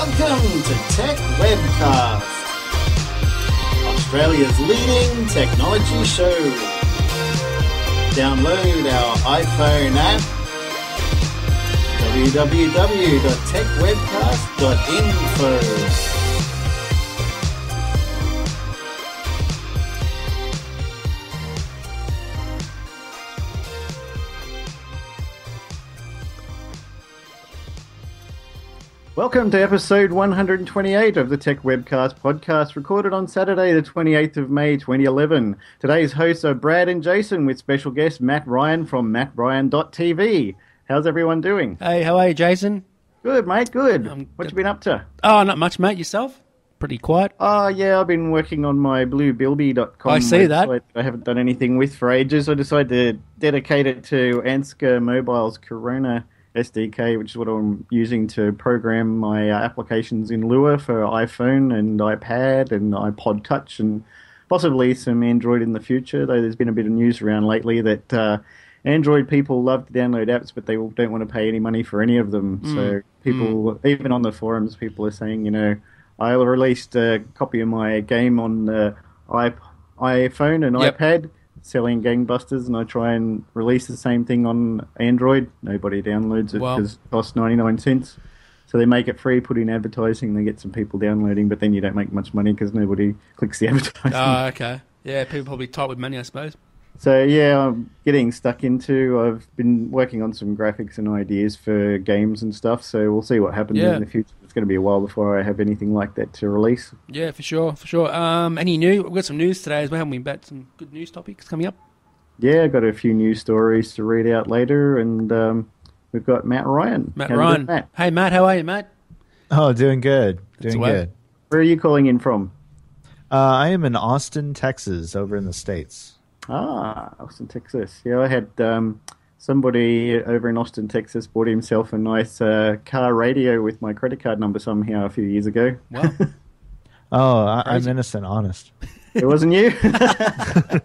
Welcome to Tech Webcast, Australia's leading technology show. Download our iPhone app, www.techwebcast.info. Welcome to episode 128 of the Tech Webcast podcast, recorded on Saturday, the 28th of May, 2011. Today's hosts are Brad and Jason, with special guest Matt Ryan from mattryan.tv. How's everyone doing? Hey, how are you, Jason? Good, mate, good. What you been up to? Oh, not much, mate. Yourself? Pretty quiet? Oh, yeah, I've been working on my bluebilby.com I see that. I haven't done anything with for ages. I decided to dedicate it to Ansca Mobile's Coron SDK, which is what I'm using to program my applications in Lua for iPhone and iPad and iPod Touch and possibly some Android in the future, though there's been a bit of news around lately that Android people love to download apps, but they don't want to pay any money for any of them. So people, even on the forums, people are saying, you know, I released a copy of my game on the iPhone and iPad, selling gangbusters, and I try and release the same thing on Android. Nobody downloads it because it costs 99 cents. So they make it free, put in advertising, they get some people downloading, but then you don't make much money because nobody clicks the advertising. Oh, okay. Yeah, people probably tight with money, I suppose. So yeah, I'm getting stuck into, I've been working on some graphics and ideas for games and stuff, so we'll see what happens in the future. It's going to be a while before I have anything like that to release. Yeah, for sure, for sure. Any new? We've got some news today as well, haven't we? About some good news topics coming up. Yeah, I've got a few news stories to read out later, and we've got Matt Ryan. Matt Ryan. Matt? Hey, Matt, how are you, Matt? Oh, doing good. Doing good. Where are you calling in from? I am in Austin, Texas, over in the States. Ah, Austin, Texas. Yeah, I had somebody over in Austin, Texas bought himself a nice car radio with my credit card number somehow a few years ago. Wow. I'm innocent, honest. It wasn't you? That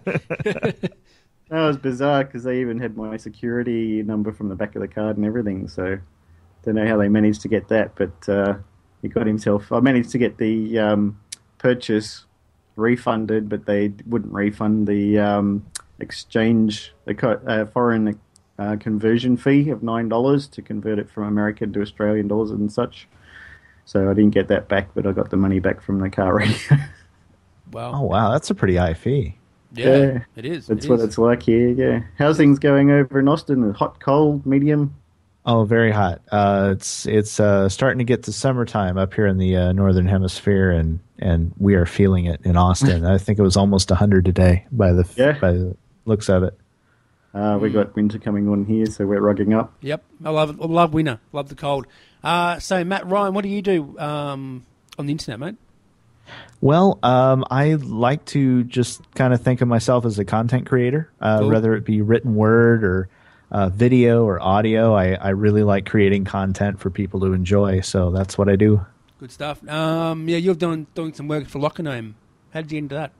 was bizarre because they even had my security number from the back of the card and everything, so don't know how they managed to get that, but he got himself... I managed to get the purchase refunded, but they wouldn't refund the exchange, the foreign conversion fee of $9 to convert it from American to Australian dollars and such. So I didn't get that back, but I got the money back from the car radio. Wow. Oh, wow, that's a pretty high fee. Yeah, it is. That's what it's like here, yeah. How's things going over in Austin? Hot, cold, medium? Oh, very hot. It's starting to get to summertime up here in the northern hemisphere, and we are feeling it in Austin. I think it was almost 100 today by the looks of it. We got winter coming on here, so we're rugging up. Yep, I love it. I love winter. Love the cold. So, Matt Ryan, what do you do on the internet, mate? Well, I like to just kind of think of myself as a content creator, Cool. Whether it be written word or video or audio. I really like creating content for people to enjoy, so that's what I do. Good stuff. You're doing some work for Lockergnome. How did you get into that?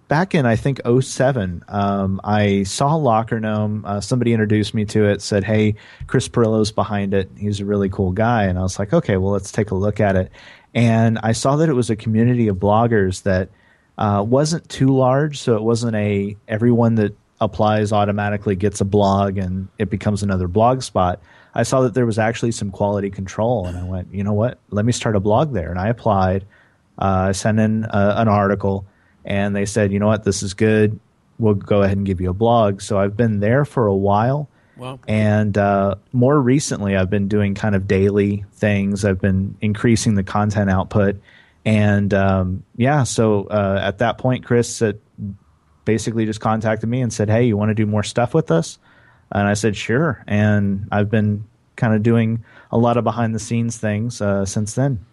Back in, I think, 2007, I saw Lockergnome. Somebody introduced me to it, said, hey, Chris Perillo's behind it. He's a really cool guy. And I was like, okay, well, let's take a look at it. And I saw that it was a community of bloggers that wasn't too large, so it wasn't everyone that applies automatically gets a blog and it becomes another blog spot. I saw that there was actually some quality control, and I went, you know what, let me start a blog there. And I applied. I sent in an article, and they said, you know what, this is good. We'll go ahead and give you a blog. So I've been there for a while. Wow. And more recently, I've been doing kind of daily things. I've been increasing the content output. And so at that point, Chris basically just contacted me and said, hey, you want to do more stuff with us? And I said, sure. And I've been kind of doing a lot of behind the scenes things since then.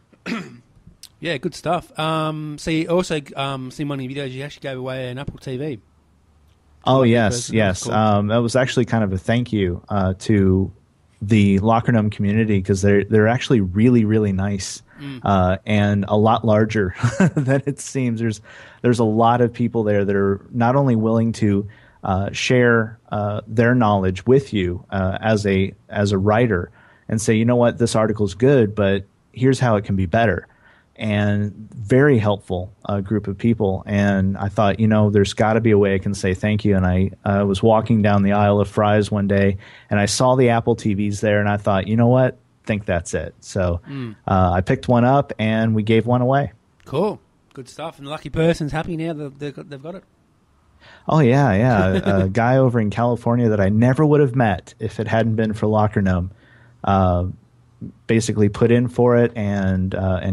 Yeah, good stuff. So you also seen one of your videos, you actually gave away an Apple TV. Oh, yes. Cool. That was actually kind of a thank you to the Lockergnome community, because they're actually really, really nice and a lot larger than it seems. There's a lot of people there that are not only willing to share their knowledge with you as a writer, and say, you know what, this article's good, but here's how it can be better. And very helpful group of people. And I thought, there's got to be a way I can say thank you. And I was walking down the aisle of Fry's one day, and I saw the Apple TVs there, and I thought, you know what? I think that's it. So I picked one up, and we gave one away. Cool. Good stuff. And the lucky person's happy now that they've got it. Oh, yeah. A guy over in California that I never would have met if it hadn't been for Lockergnome. Basically put in for it and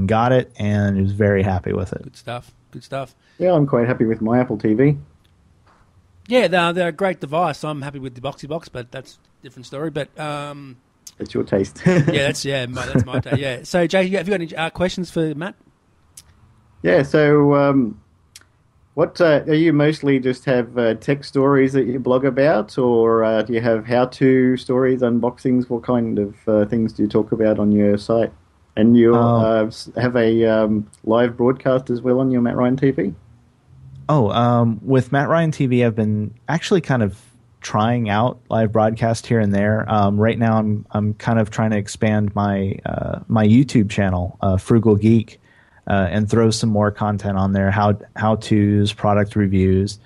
got it, and was very happy with it. Good stuff. Yeah, I'm quite happy with my Apple TV. Yeah, they're a great device. I'm happy with the Boxy Box, but that's a different story. But it's your taste. that's my taste. Yeah. So, Jay, have you got any questions for Matt? Yeah. So, what are you mostly just have tech stories that you blog about, or do you have how-to stories, unboxings? What kind of things do you talk about on your site? And you have a live broadcast as well on your Matt Ryan TV? With Matt Ryan TV, I've been actually kind of trying out live broadcast here and there. Right now, I'm kind of trying to expand my my YouTube channel, Frugal Geek. And throw some more content on there, how-tos, product reviews,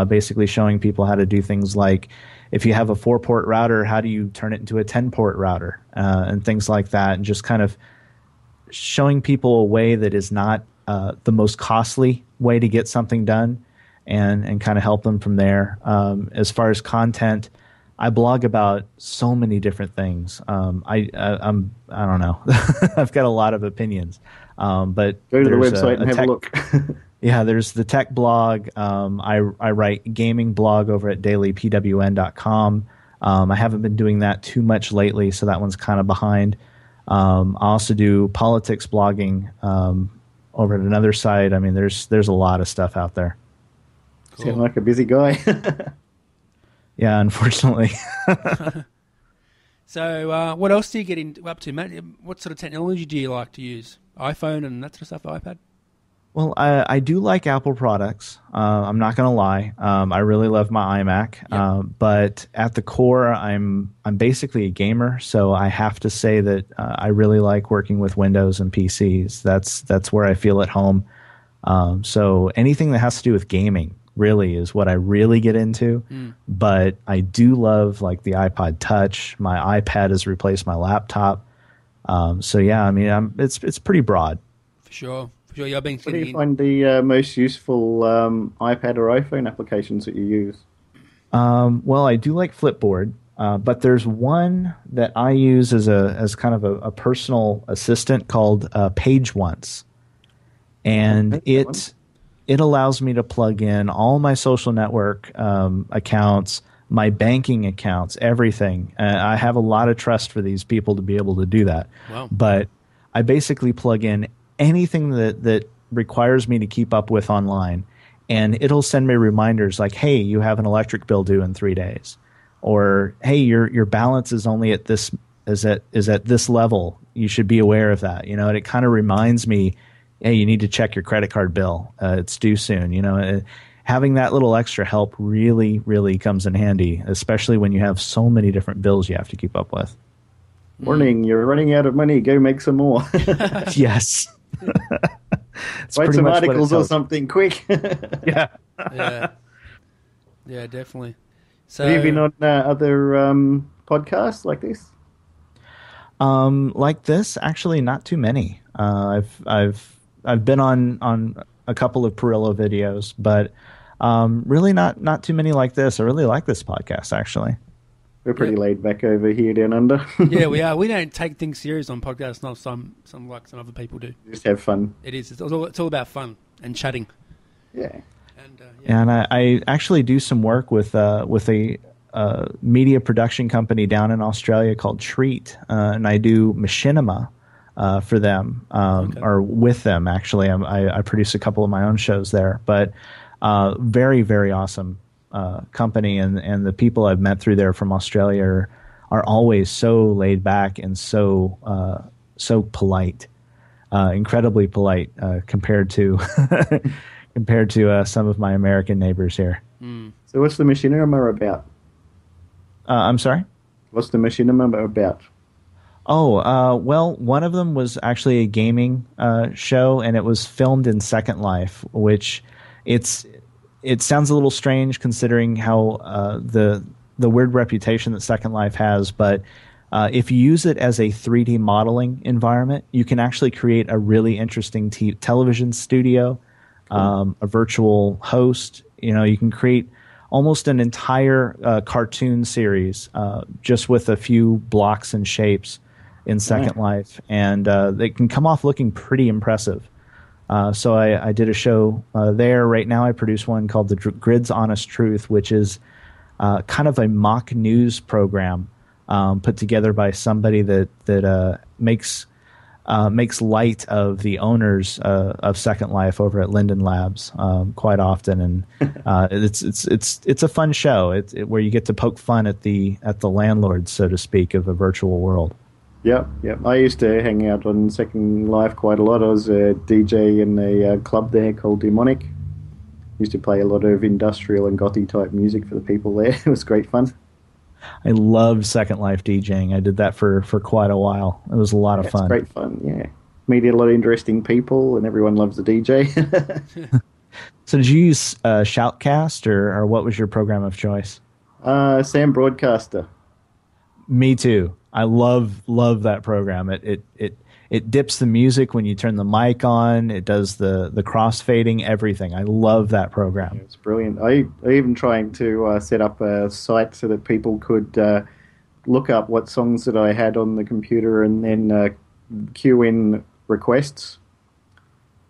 basically showing people how to do things like if you have a 4-port router, how do you turn it into a 10-port router, and things like that, and just kind of showing people a way that is not the most costly way to get something done, and kind of help them from there. As far as content, I blog about so many different things. I don't know. I've got a lot of opinions. But go to the website and have a look. Yeah, there's the tech blog. I write gaming blog over at dailypwn.com. I haven't been doing that too much lately, so that one's kind of behind. I also do politics blogging over at another site. I mean, there's a lot of stuff out there. Cool. Sound like a busy guy. Yeah, unfortunately. So, what else do you get up to, Matt? What sort of technology do you like to use? iPhone and that sort of stuff, iPad? Well, I do like Apple products. I'm not going to lie. I really love my iMac. Yep. But at the core, I'm basically a gamer, so I have to say that I really like working with Windows and PCs. That's where I feel at home. So anything that has to do with gaming really is what I really get into. But I do love like the iPod Touch. My iPad has replaced my laptop. So yeah, I mean, it's pretty broad. For sure. Yeah, I've been what do you find the most useful iPad or iPhone applications that you use? Well, I do like Flipboard, but there's one that I use as kind of a personal assistant called Page Once, and it allows me to plug in all my social network accounts, my banking accounts, everything. I have a lot of trust for these people to be able to do that. Wow. But I basically plug in anything that requires me to keep up with online, and it'll send me reminders like, hey, you have an electric bill due in 3 days, or hey, your balance is only at this is at this level. You should be aware of that. And it kind of reminds me, hey, you need to check your credit card bill. It's due soon. Having that little extra help really, really comes in handy, especially when you have so many different bills you have to keep up with. Warning, you're running out of money. Go make some more. Yes. Write some articles or something quick. Yeah. Yeah, definitely. So, have you been on other podcasts like this? Like this, actually, not too many. I've been on a couple of Perillo videos, but really not too many like this. I really like this podcast, actually. We're pretty laid back over here down under. Yeah, we are. We don't take things serious on podcasts. Not some like some other people do. Just have fun. It is. It's all about fun and chatting. Yeah. And I actually do some work with a media production company down in Australia called Treat, and I do machinima for them, or with them, actually. I produce a couple of my own shows there, but very, very awesome company, and the people I've met through there from Australia are always so laid back and so polite, incredibly polite compared to some of my American neighbors here. So what's the machinima about? I'm sorry? What's the machinima about? Well, one of them was actually a gaming show, and it was filmed in Second Life, which it's it sounds a little strange considering how the weird reputation that Second Life has, but if you use it as a 3D modeling environment, you can actually create a really interesting television studio, a virtual host. You know, you can create almost an entire cartoon series just with a few blocks and shapes in Second Life, and they can come off looking pretty impressive. So I did a show there. Right now I produce one called The Grid's Honest Truth, which is kind of a mock news program put together by somebody that makes light of the owners of Second Life over at Linden Labs quite often, and it's a fun show. Where you get to poke fun at the landlords, so to speak, of a virtual world. Yep. I used to hang out on Second Life quite a lot. I was a DJ in a club there called Demonic. Used to play a lot of industrial and gothy type music for the people there. It was great fun. I loved Second Life DJing. I did that for quite a while. It was a lot of fun. It's great fun, yeah. Meet a lot of interesting people, and everyone loves the DJ. So did you use Shoutcast, or what was your program of choice? Sam Broadcaster. Me too. I love that program. It dips the music when you turn the mic on. It does the crossfading, everything. I love that program. Yeah, it's brilliant. I even trying to set up a site so that people could look up what songs that I had on the computer and then queue in requests.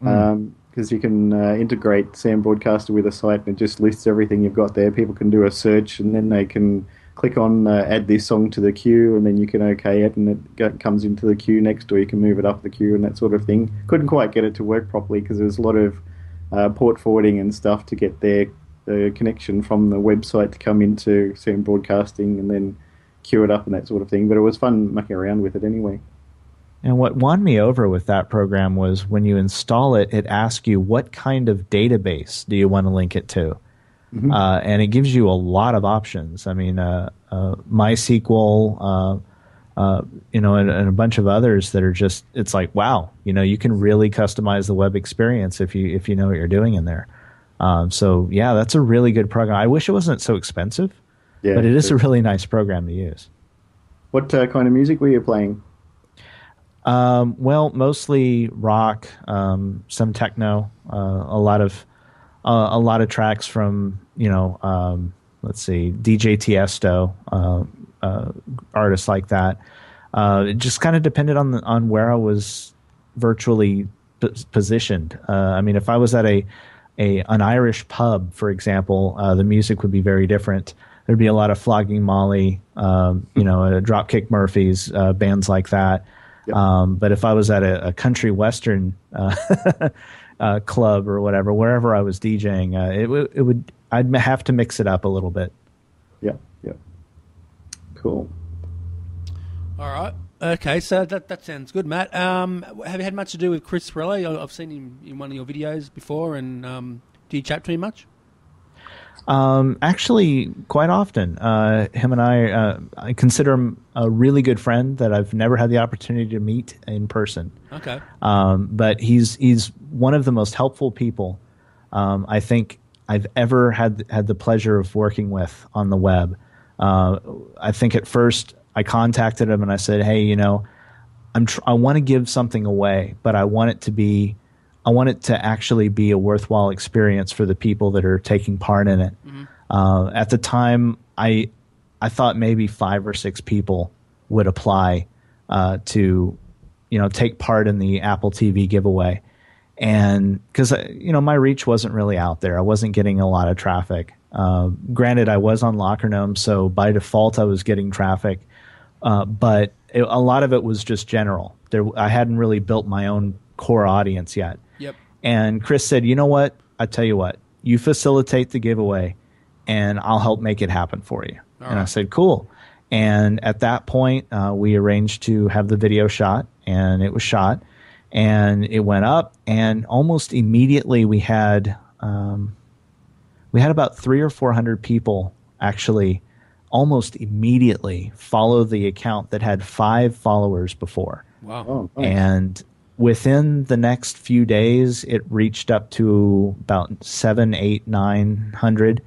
Because you can integrate Sam Broadcaster with a site and it just lists everything you've got there. People can do a search and then they can click on add this song to the queue, and then you can OK it, and it comes into the queue next, or you can move it up the queue and that sort of thing. Couldn't quite get it to work properly because there's a lot of port forwarding and stuff to get the connection from the website to come into Sam Broadcasting and then queue it up and that sort of thing. But it was fun mucking around with it anyway. And what won me over with that program was when you install it, it asks you what kind of database do you want to link it to. Mm-hmm. And it gives you a lot of options. I mean, MySQL, and a bunch of others that are just, it's like, wow, you can really customize the web experience if you know what you're doing in there. So yeah, that's a really good program. I wish it wasn't so expensive, but it is a really nice program to use. What kind of music were you playing? Well, mostly rock, some techno, a lot of tracks from, let's see, DJ Tiesto, artists like that. It just kind of depended on where I was virtually positioned. I mean, if I was at an Irish pub, for example, the music would be very different. There'd be a lot of Flogging Molly, Dropkick Murphys, bands like that. Yep. But if I was at a country western club or whatever, wherever I was DJing, I'd have to mix it up a little bit. Yeah. Cool. All right. Okay, so that sounds good, Matt. Have you had much to do with Chris Pirelli? I've seen him in one of your videos before, and do you chat to him much? Actually, quite often. Him and I consider him a really good friend that I've never had the opportunity to meet in person. Okay. But he's one of the most helpful people I think I've ever had the pleasure of working with on the web. I think at first I contacted him and I said, hey, I want to give something away, but I want it to actually be a worthwhile experience for the people that are taking part in it. Mm-hmm. At the time, I thought maybe 5 or 6 people would apply to take part in the Apple TV giveaway, and because my reach wasn't really out there, I wasn't getting a lot of traffic. Granted, I was on Lockergnome, so by default I was getting traffic, but a lot of it was just general. I hadn't really built my own core audience yet. Yep. And Chris said, you know what? I tell you what, you facilitate the giveaway and I'll help make it happen for you. All right. I said, cool. And at that point, we arranged to have the video shot, and it was shot, and it went up, and almost immediately we had about 300 or 400 people actually almost immediately follow the account that had 5 followers before. Wow. Oh, nice. And within the next few days, it reached up to about 7, 8, 900.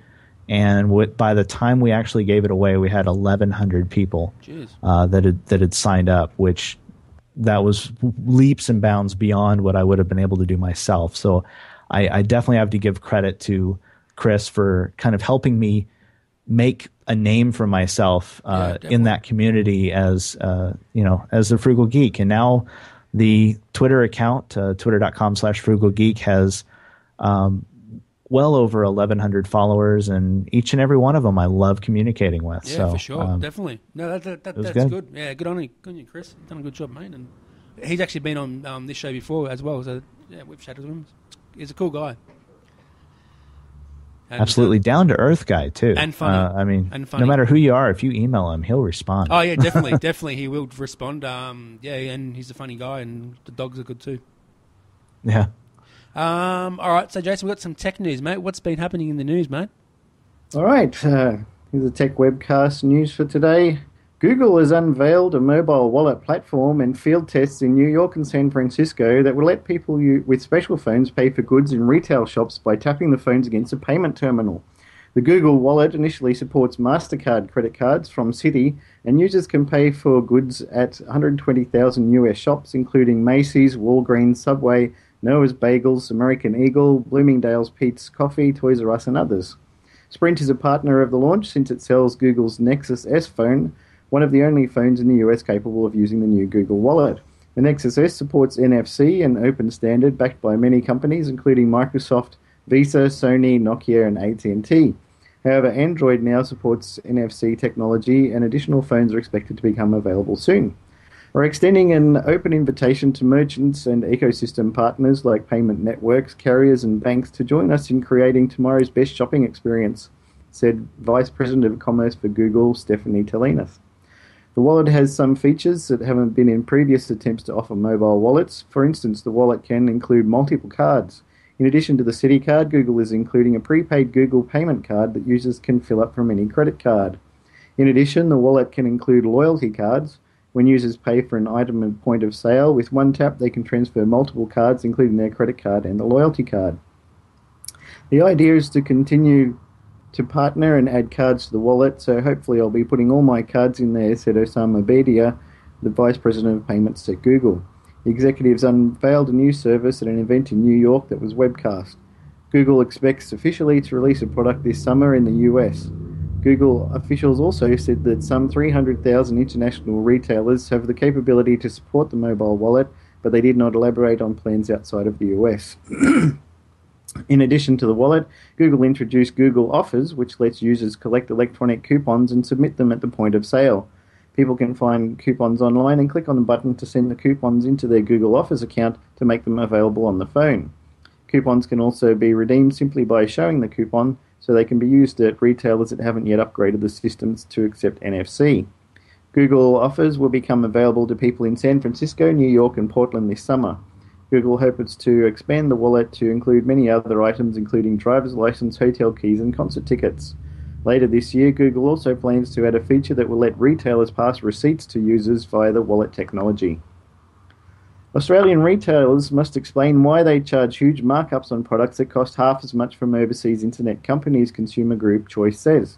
And by the time we actually gave it away, we had 1,100 people that had signed up, which that was leaps and bounds beyond what I would have been able to do myself. So I definitely have to give credit to Chris for kind of helping me make a name for myself in that community as as the Frugal Geek. And now the Twitter account, twitter.com/frugalgeek, has well over 1,100 followers, and each and every one of them I love communicating with. Yeah, so, for sure, definitely. No, that's good. Yeah, good on you, Chris. You've done a good job, mate. And he's actually been on this show before as well. So yeah, we've chatted with him. He's a cool guy. And, absolutely down to earth guy too, and funny. No matter who you are, if you email him, he'll respond. Oh yeah, definitely, he will respond. And he's a funny guy, and the dogs are good too. Yeah. All right, so Jason, we've got some tech news, mate. What's been happening in the news, mate? All right, here's the tech webcast news for today. Google has unveiled a mobile wallet platform and field tests in New York and San Francisco that will let people with special phones pay for goods in retail shops by tapping the phones against a payment terminal. The Google Wallet initially supports MasterCard credit cards from Citi, and users can pay for goods at 120,000 US shops, including Macy's, Walgreens, Subway, Noah's Bagels, American Eagle, Bloomingdale's Pete's Coffee, Toys R Us, and others. Sprint is a partner of the launch since it sells Google's Nexus S phone, one of the only phones in the US capable of using the new Google Wallet. The Nexus S supports NFC, an open standard backed by many companies, including Microsoft, Visa, Sony, Nokia, and AT&T. However, Android now supports NFC technology, and additional phones are expected to become available soon. We're extending an open invitation to merchants and ecosystem partners like payment networks, carriers, and banks to join us in creating tomorrow's best shopping experience, said Vice President of Commerce for Google, Stephanie Telenas. The wallet has some features that haven't been in previous attempts to offer mobile wallets. For instance, the wallet can include multiple cards. In addition to the Citi card, Google is including a prepaid Google payment card that users can fill up from any credit card. In addition, the wallet can include loyalty cards. When users pay for an item at point of sale, with one tap they can transfer multiple cards, including their credit card and the loyalty card. The idea is to continue to partner and add cards to the wallet, so hopefully I'll be putting all my cards in there, said Osama Bedia, the Vice President of Payments at Google. The executives unveiled a new service at an event in New York that was webcast. Google expects officially to release a product this summer in the US. Google officials also said that some 300,000 international retailers have the capability to support the mobile wallet, but they did not elaborate on plans outside of the US. In addition to the wallet, Google introduced Google Offers, which lets users collect electronic coupons and submit them at the point of sale. People can find coupons online and click on the button to send the coupons into their Google Offers account to make them available on the phone. Coupons can also be redeemed simply by showing the coupon, so they can be used at retailers that haven't yet upgraded the systems to accept NFC. Google Offers will become available to people in San Francisco, New York, and Portland this summer. Google hopes to expand the wallet to include many other items, including driver's license, hotel keys, and concert tickets. Later this year, Google also plans to add a feature that will let retailers pass receipts to users via the wallet technology. Australian retailers must explain why they charge huge markups on products that cost half as much from overseas internet companies, consumer group Choice says.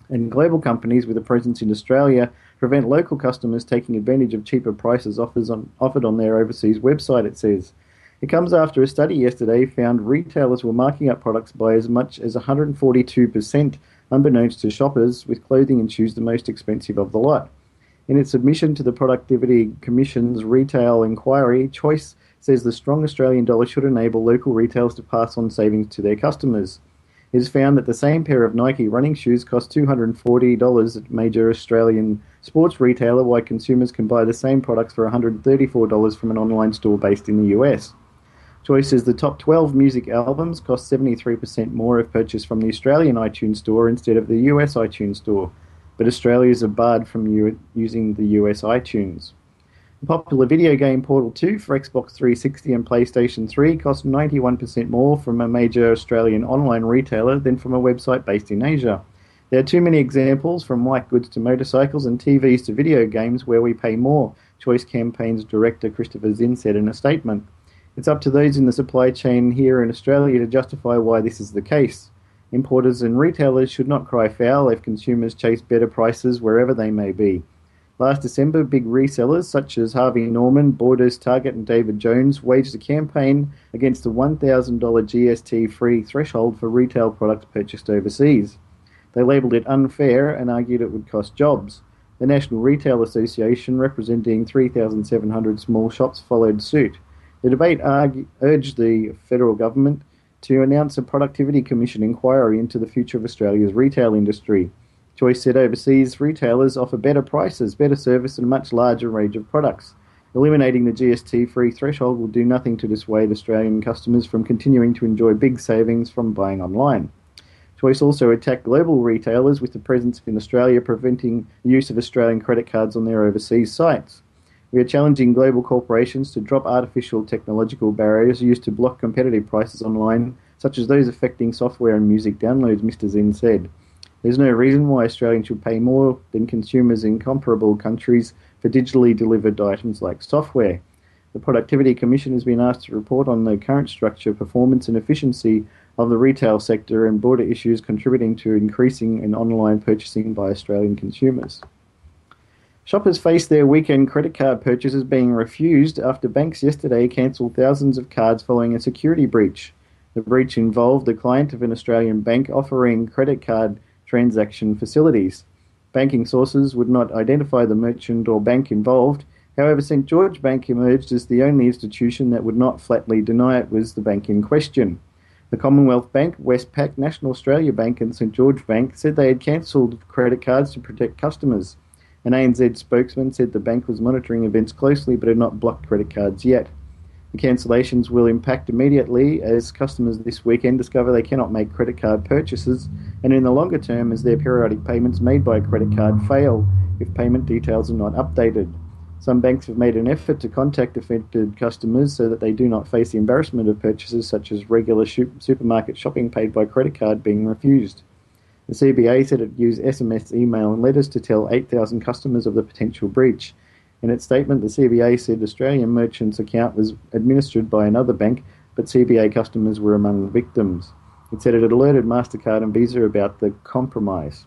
And global companies with a presence in Australia prevent local customers taking advantage of cheaper prices offered on their overseas website, it says. It comes after a study yesterday found retailers were marking up products by as much as 142%, unbeknownst to shoppers, with clothing and shoes the most expensive of the lot. In its submission to the Productivity Commission's retail inquiry, Choice says the strong Australian dollar should enable local retailers to pass on savings to their customers. It is found that the same pair of Nike running shoes cost $240 at a major Australian sports retailer, while consumers can buy the same products for $134 from an online store based in the US. Choice says the top 12 music albums cost 73% more if purchased from the Australian iTunes Store instead of the US iTunes Store, but Australians are barred from using the US iTunes. The popular video game Portal 2 for Xbox 360 and PlayStation 3 cost 91% more from a major Australian online retailer than from a website based in Asia. There are too many examples, from white goods to motorcycles and TVs to video games, where we pay more, Choice Campaigns Director Christopher Zinn said in a statement. It's up to those in the supply chain here in Australia to justify why this is the case. Importers and retailers should not cry foul if consumers chase better prices wherever they may be. Last December, big resellers such as Harvey Norman, Borders, Target and David Jones waged a campaign against the $1,000 GST-free threshold for retail products purchased overseas. They labelled it unfair and argued it would cost jobs. The National Retail Association, representing 3,700 small shops, followed suit. The debate urged the federal government to announce a Productivity Commission inquiry into the future of Australia's retail industry. Choice said overseas retailers offer better prices, better service and a much larger range of products. Eliminating the GST-free threshold will do nothing to dissuade Australian customers from continuing to enjoy big savings from buying online. Choice also attacked global retailers with the presence in Australia preventing the use of Australian credit cards on their overseas sites. We are challenging global corporations to drop artificial technological barriers used to block competitive prices online, such as those affecting software and music downloads, Mr. Zinn said. There's no reason why Australians should pay more than consumers in comparable countries for digitally delivered items like software. The Productivity Commission has been asked to report on the current structure, performance and efficiency of the retail sector and broader issues contributing to increasing in online purchasing by Australian consumers. Shoppers face their weekend credit card purchases being refused after banks yesterday cancelled thousands of cards following a security breach. The breach involved the client of an Australian bank offering credit card transaction facilities. Banking sources would not identify the merchant or bank involved. However, St George Bank emerged as the only institution that would not flatly deny it was the bank in question. The Commonwealth Bank, Westpac, National Australia Bank and St George Bank said they had cancelled credit cards to protect customers. An ANZ spokesman said the bank was monitoring events closely but had not blocked credit cards yet. The cancellations will impact immediately as customers this weekend discover they cannot make credit card purchases, and in the longer term as their periodic payments made by a credit card fail if payment details are not updated. Some banks have made an effort to contact affected customers so that they do not face the embarrassment of purchases such as regular supermarket shopping paid by credit card being refused. The CBA said it used SMS, email and letters to tell 8,000 customers of the potential breach. In its statement, the CBA said Australian merchants' account was administered by another bank, but CBA customers were among the victims. It said it had alerted MasterCard and Visa about the compromise.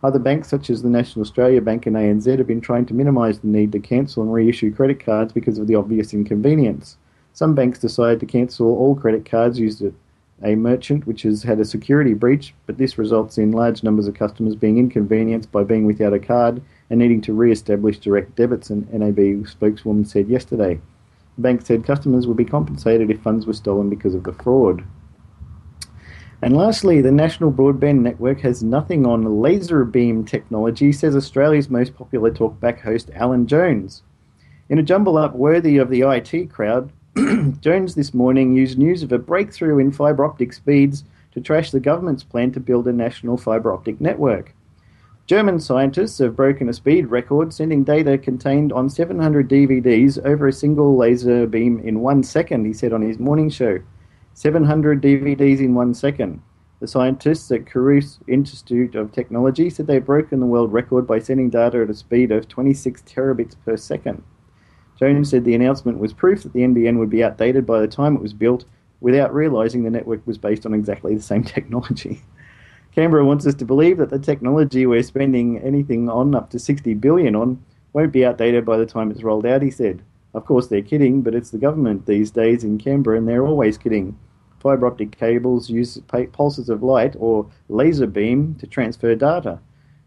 Other banks, such as the National Australia Bank and ANZ, have been trying to minimise the need to cancel and reissue credit cards because of the obvious inconvenience. Some banks decided to cancel all credit cards used at a merchant which has had a security breach, but this results in large numbers of customers being inconvenienced by being without a card and needing to re-establish direct debits, an NAB spokeswoman said yesterday. The bank said customers would be compensated if funds were stolen because of the fraud. And lastly, the National Broadband Network has nothing on laser beam technology, says Australia's most popular talkback host Alan Jones. In a jumble-up worthy of the IT crowd, Jones this morning used news of a breakthrough in fibre optic speeds to trash the government's plan to build a national fibre optic network. German scientists have broken a speed record, sending data contained on 700 DVDs over a single laser beam in 1 second, he said on his morning show. 700 DVDs in 1 second. The scientists at Coron Institute of Technology said they'd broken the world record by sending data at a speed of 26 terabits per second. Jones said the announcement was proof that the NBN would be outdated by the time it was built, without realising the network was based on exactly the same technology. Canberra wants us to believe that the technology we're spending anything on up to $60 billion on won't be outdated by the time it's rolled out, he said. Of course they're kidding, but it's the government these days in Canberra and they're always kidding. Fibre optic cables use pulses of light or laser beam to transfer data.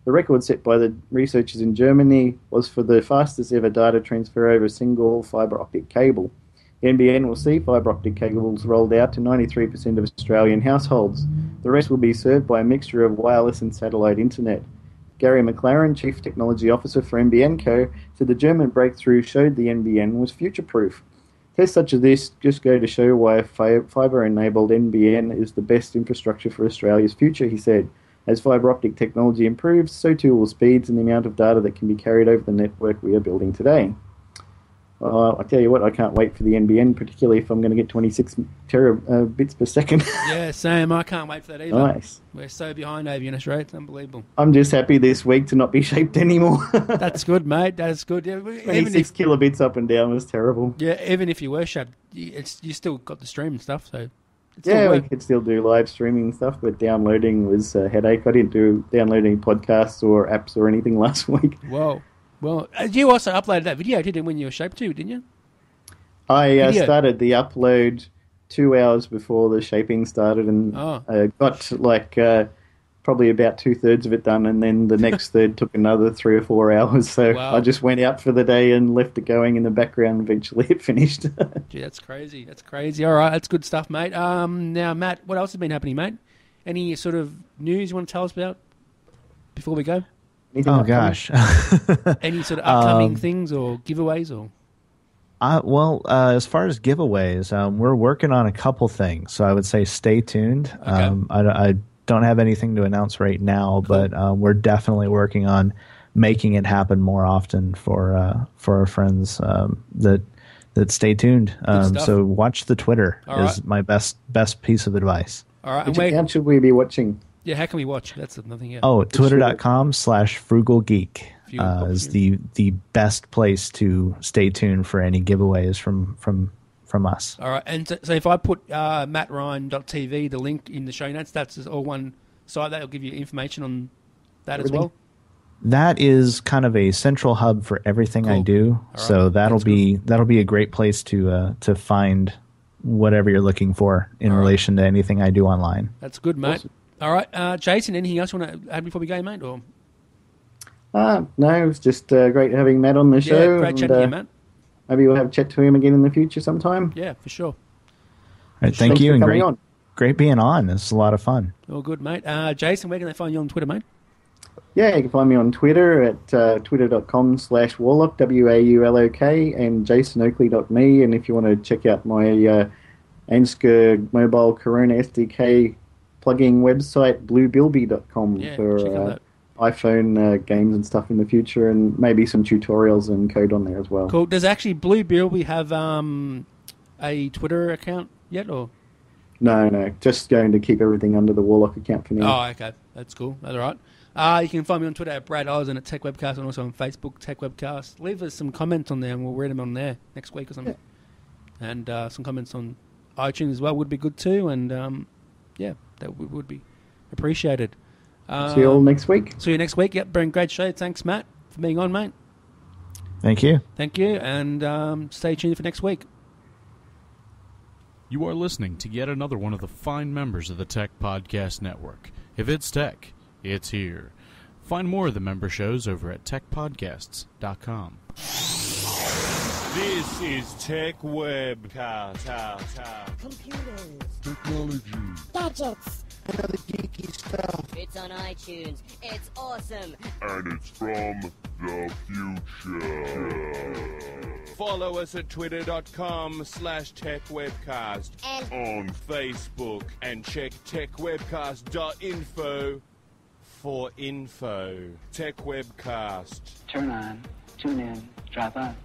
The record set by the researchers in Germany was for the fastest ever data transfer over a single fibre optic cable. The NBN will see fibre optic cables rolled out to 93% of Australian households. The rest will be served by a mixture of wireless and satellite internet. Gary McLaren, Chief Technology Officer for NBN Co, said the German breakthrough showed the NBN was future-proof. Tests such as this just go to show why a fibre-enabled NBN is the best infrastructure for Australia's future, he said. As fibre optic technology improves, so too will speeds and the amount of data that can be carried over the network we are building today. I tell you what, I can't wait for the NBN, particularly if I'm going to get 26 terabits per second. Yeah, same. I can't wait for that either. Nice. We're so behind over in Australia. It's unbelievable. I'm just happy this week to not be shaped anymore. That's good, mate. That's good. Yeah, 26 kilobits up and down was terrible. Yeah, even if you were shaped, you still got the stream and stuff, so... Yeah, we could still do live streaming and stuff, but downloading was a headache. I didn't download any podcasts or apps or anything last week. Whoa. Well, you also uploaded that video, didn't you, when you were Shape 2, didn't you? I started the upload 2 hours before the shaping started and got probably about 2/3 of it done, and then the next third took another 3 or 4 hours. So wow. I just went out for the day and left it going in the background. Eventually it finished. Gee, that's crazy. That's crazy. All right, that's good stuff, mate. Now, Matt, what else has been happening, mate? Any sort of news you want to tell us about before we go? Anything oh, gosh. Any sort of upcoming things or giveaways? Or? As far as giveaways, we're working on a couple things. So I would say stay tuned. Okay. I don't have anything to announce right now, cool. but we're definitely working on making it happen more often for our friends that stay tuned. So watch the Twitter is my best piece of advice. All right. Which account should we be watching? Yeah, how can we watch? That's another thing. Yeah. Oh, twitter.com/frugalgeek is the best place to stay tuned for any giveaways from us. All right, and so if I put mattryan.tv, the link in the show notes, that's all one site that'll give you information on that as well. That is kind of a central hub for everything I do. Right. So that'll be a great place to find whatever you're looking for in relation to anything I do online. That's good, mate. Awesome. All right, Jason, anything else you want to add before we go, mate? Or no, it was just great having Matt on the show. Yeah, great chatting to you, Matt. Maybe we'll have a chat to him again in the future sometime. Yeah, for sure. All right, thank you, and great being on. It's a lot of fun. All good, mate. Jason, where can they find you on Twitter, mate? Yeah, you can find me on Twitter at twitter.com/Warlock, WAULOK, and jasonoakley.me. And if you want to check out my Ansca mobile Corona SDK plugging website, bluebilby.com for iPhone games and stuff in the future, and maybe some tutorials and code on there as well. Cool. Does actually Blue Bilby have a Twitter account yet, or? No. Just going to keep everything under the Warlock account for now. Oh, okay. That's cool. That's all right. You can find me on Twitter at Brad Oz and at Tech Webcast, and also on Facebook, Tech Webcast. Leave us some comments on there, and we'll read them on there next week or something. Yeah. And some comments on iTunes as well would be good too, and that would be appreciated. See you all next week. See you next week. Yep, been great show. Thanks, Matt, for being on, mate. Thank you. Thank you, and stay tuned for next week. You are listening to yet another one of the fine members of the Tech Podcast Network. If it's tech, it's here. Find more of the member shows over at techpodcasts.com. This is Tech Webcast. Computers. Technology. Gadgets. Other geeky stuff. It's on iTunes. It's awesome. And it's from the future. Follow us at twitter.com/techwebcast. And on Facebook. And check techwebcast.info for info. Tech Webcast. Turn on, tune in, drop on.